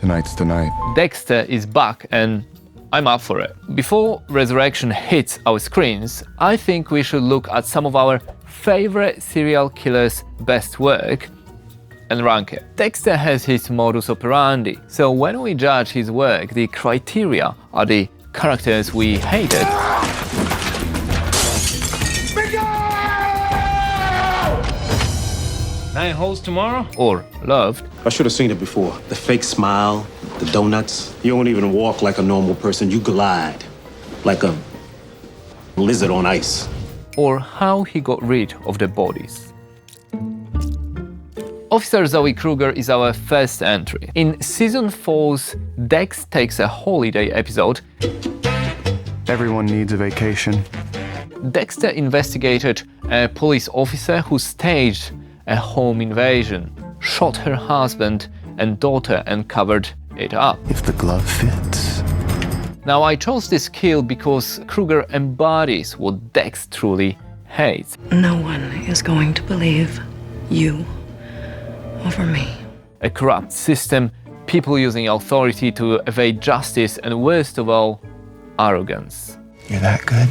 Tonight's the night. Dexter is back and I'm up for it. Before Resurrection hits our screens, I think we should look at some of our favorite serial killers' best work and rank it. Dexter has his modus operandi, so when we judge his work, the criteria are the characters we hated, 9 holes tomorrow? or loved. I should have seen it before. The fake smile, the donuts. You don't even walk like a normal person. You glide like a lizard on ice. Or how he got rid of the bodies. Officer Zoey Kruger is our first entry. In season 4's Dex Takes a Holiday episode, Everyone needs a vacation. Dexter investigated a police officer who staged a home invasion, shot her husband and daughter and covered it up. If the glove fits. Now I chose this kill because Kruger embodies what Dex truly hates. No one is going to believe you over me. A corrupt system, people using authority to evade justice, and worst of all, arrogance. You're that good?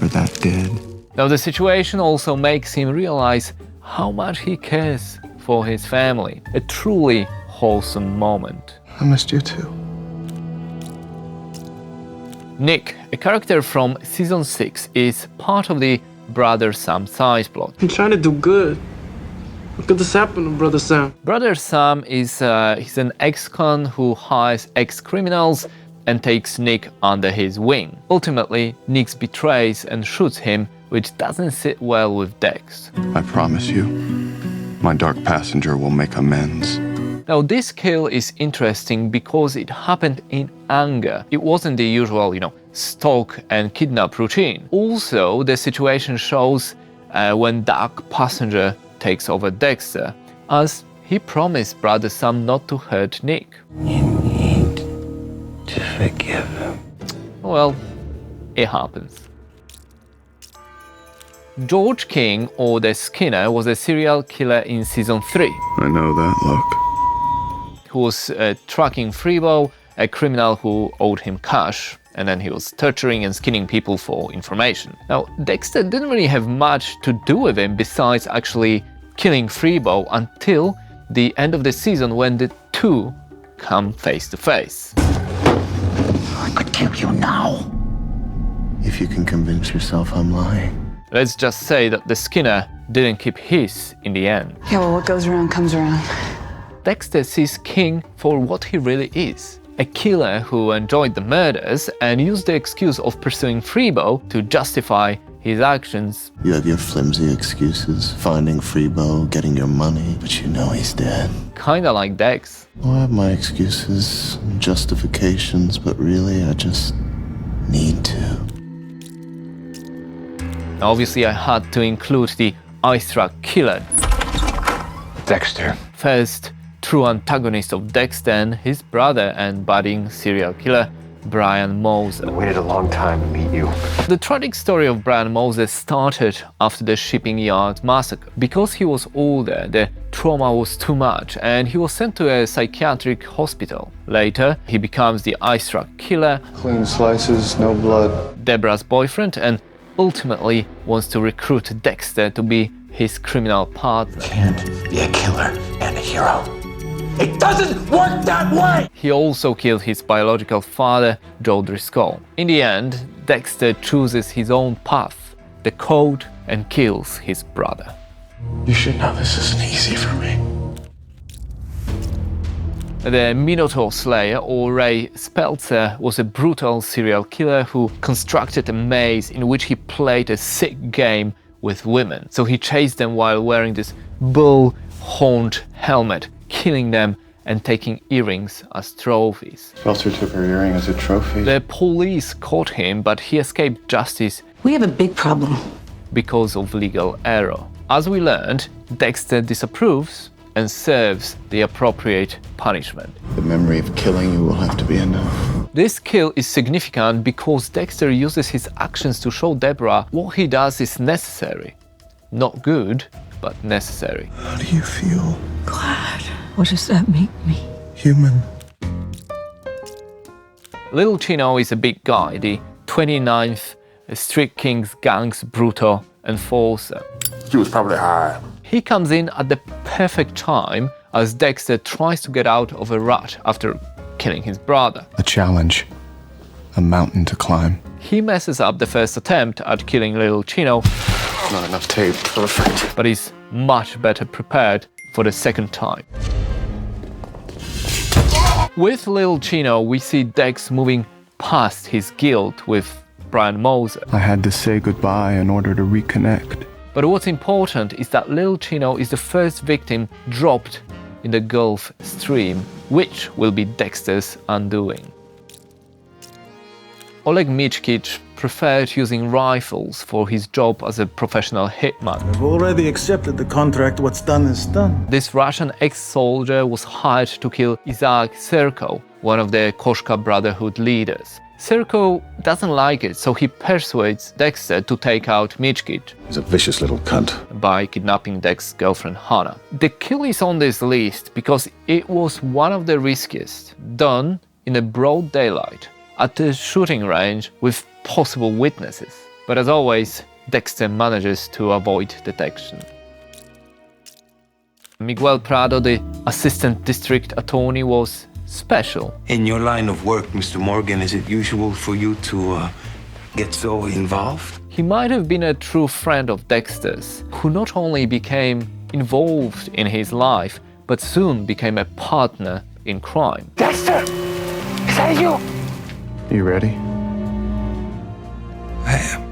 Or that good? Now the situation also makes him realize how much he cares for his family. A truly wholesome moment. I missed you too. Nick, a character from season 6, is part of the Brother Sam size plot. I'm trying to do good. How could this happen to Brother Sam? Brother Sam is he's an ex-con who hires ex-criminals and takes Nick under his wing. Ultimately, Nick betrays and shoots him, which doesn't sit well with Dex. I promise you, my dark passenger will make amends. Now this kill is interesting because it happened in anger. It wasn't the usual, stalk and kidnap routine. Also, the situation shows when dark passenger takes over Dexter, as he promised Brother Sam not to hurt Nick. You need to forgive him. Well, it happens. George King, or the Skinner, was a serial killer in season 3. I know that look. He was tracking Freebo, a criminal who owed him cash, and then he was torturing and skinning people for information. Now, Dexter didn't really have much to do with him besides actually killing Freebo until the end of the season when the two come face to face. I could kill you now. If you can convince yourself I'm lying. Let's just say that the Skinner didn't keep his in the end. Yeah, well, what goes around comes around. Dexter sees King for what he really is. A killer who enjoyed the murders and used the excuse of pursuing Freebo to justify his actions. You have your flimsy excuses, finding Freebo, getting your money, but you know he's dead. Kinda like Dex. I have my excuses and justifications, but really I just need to. Obviously, I had to include the ice truck killer. Dexter. First true antagonist of Dexter and his brother and budding serial killer, Brian Moser. I waited a long time to meet you. The tragic story of Brian Moser started after the shipping yard massacre. Because he was older, the trauma was too much and he was sent to a psychiatric hospital. Later, he becomes the ice truck killer, Clean slices, no blood. Deborah's boyfriend, and ultimately wants to recruit Dexter to be his criminal partner. Can't be a killer and a hero. It doesn't work that way! He also killed his biological father, Joe Driscoll. In the end, Dexter chooses his own path, the code, and kills his brother. You should know this isn't easy for me. The Minotaur Slayer, or Ray Speltzer, was a brutal serial killer who constructed a maze in which he played a sick game with women. So he chased them while wearing this bull-horned helmet, killing them and taking earrings as trophies. Spelter took her earring as a trophy. The police caught him, but he escaped justice We have a big problem. because of legal error. As we learned, Dexter disapproves and serves the appropriate punishment. The memory of killing you will have to be enough. This kill is significant because Dexter uses his actions to show Deborah what he does is necessary. Not good, but necessary. How do you feel? Glad. What does that make me? Human. Little Chino is a big guy, the 29th Street Kings gang's brutal enforcer. She was probably high. He comes in at the perfect time as Dexter tries to get out of a rut after killing his brother. A challenge. A mountain to climb. He messes up the first attempt at killing Little Chino, Not enough tape. Perfect. but is much better prepared for the second time. With Little Chino, we see Dex moving past his guilt with Brian Moser. I had to say goodbye in order to reconnect. But what's important is that Little Chino is the first victim dropped in the Gulf Stream, which will be Dexter's undoing. Oleg Mickic preferred using rifles for his job as a professional hitman. I've already accepted the contract. What's done is done. This Russian ex-soldier was hired to kill Isaac Serko, one of the Koshka Brotherhood leaders. Serko doesn't like it, so he persuades Dexter to take out Mickic He's a vicious little cunt. by kidnapping Dex's girlfriend Hannah. The kill is on this list because it was one of the riskiest, done in a broad daylight, at a shooting range with possible witnesses. But as always, Dexter manages to avoid detection. Migue Prado, the assistant district attorney, was special. In your line of work, Mr. Morgan, is it usual for you to get so involved? He might have been a true friend of Dexter's, who not only became involved in his life, but soon became a partner in crime. Dexter! Is that you? You ready? I am.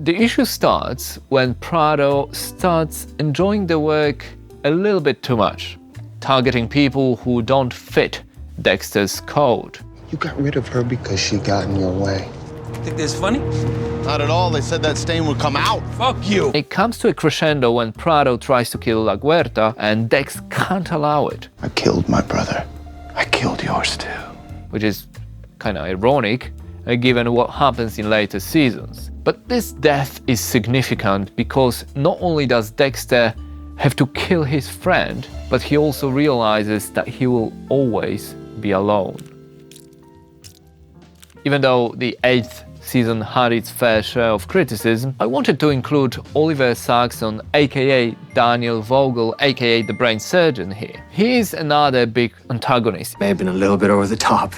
The issue starts when Prado starts enjoying the work a little bit too much, targeting people who don't fit Dexter's code. You got rid of her because she got in your way. Think that's funny? Not at all. They said that stain would come out. Fuck you! It comes to a crescendo when Prado tries to kill La Huerta and Dex can't allow it, I killed my brother. I killed yours too. which is kind of ironic given what happens in later seasons. But this death is significant because not only does Dexter have to kill his friend, but he also realizes that he will always be alone. Even though the 8th season had its fair share of criticism, I wanted to include Oliver Saxon, aka Daniel Vogel, aka the brain surgeon here. He is another big antagonist, May have been a little bit over the top,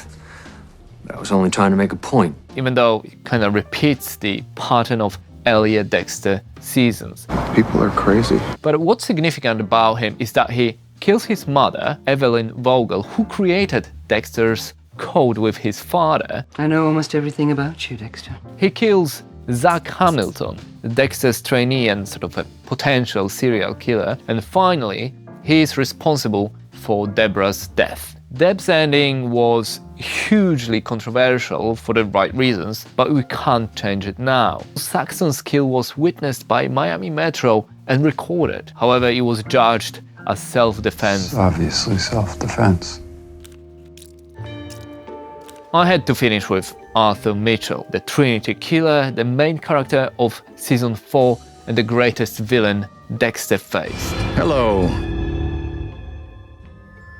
but I was only trying to make a point. even though it kind of repeats the pattern of earlier Dexter seasons. People are crazy. But what's significant about him is that he kills his mother, Evelyn Vogel, who created Dexter's code with his father. I know almost everything about you, Dexter. He kills Zach Hamilton, Dexter's trainee and sort of a potential serial killer. And finally, he is responsible for Deborah's death. Deb's ending was hugely controversial for the right reasons, but we can't change it now. Saxon's kill was witnessed by Miami Metro and recorded. However, it was judged as self-defense. Obviously self-defense. I had to finish with Arthur Mitchell, the Trinity killer, the main character of season 4 and the greatest villain Dexter faced. Hello,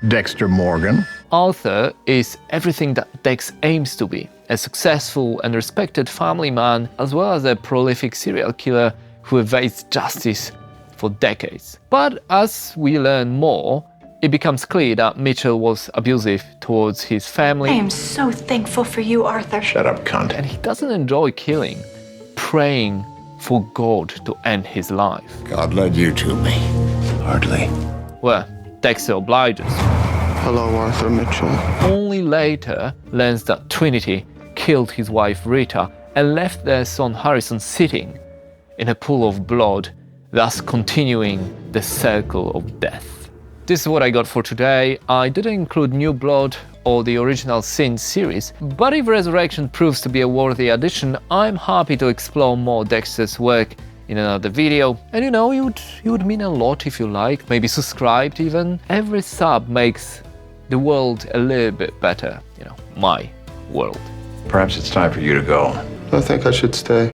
Dexter Morgan. Arthur is everything that Dex aims to be, a successful and respected family man, as well as a prolific serial killer who evades justice for decades. But as we learn more, it becomes clear that Mitchell was abusive towards his family. I am so thankful for you, Arthur. Shut up, cunt. And he doesn't enjoy killing, praying for God to end his life. God led you to me. Hardly. Well, Dexter obliges. Hello, Arthur Mitchell. Only later learns that Trinity killed his wife Rita and left their son Harrison sitting in a pool of blood, thus continuing the circle of death. This is what I got for today. I didn't include New Blood or the original Sin series, but if Resurrection proves to be a worthy addition, I'm happy to explore more Dexter's work in another video. And you know, it would mean a lot if you like, maybe subscribed even. Every sub makes the world a little bit better, you know, my world. Perhaps it's time for you to go. I think I should stay.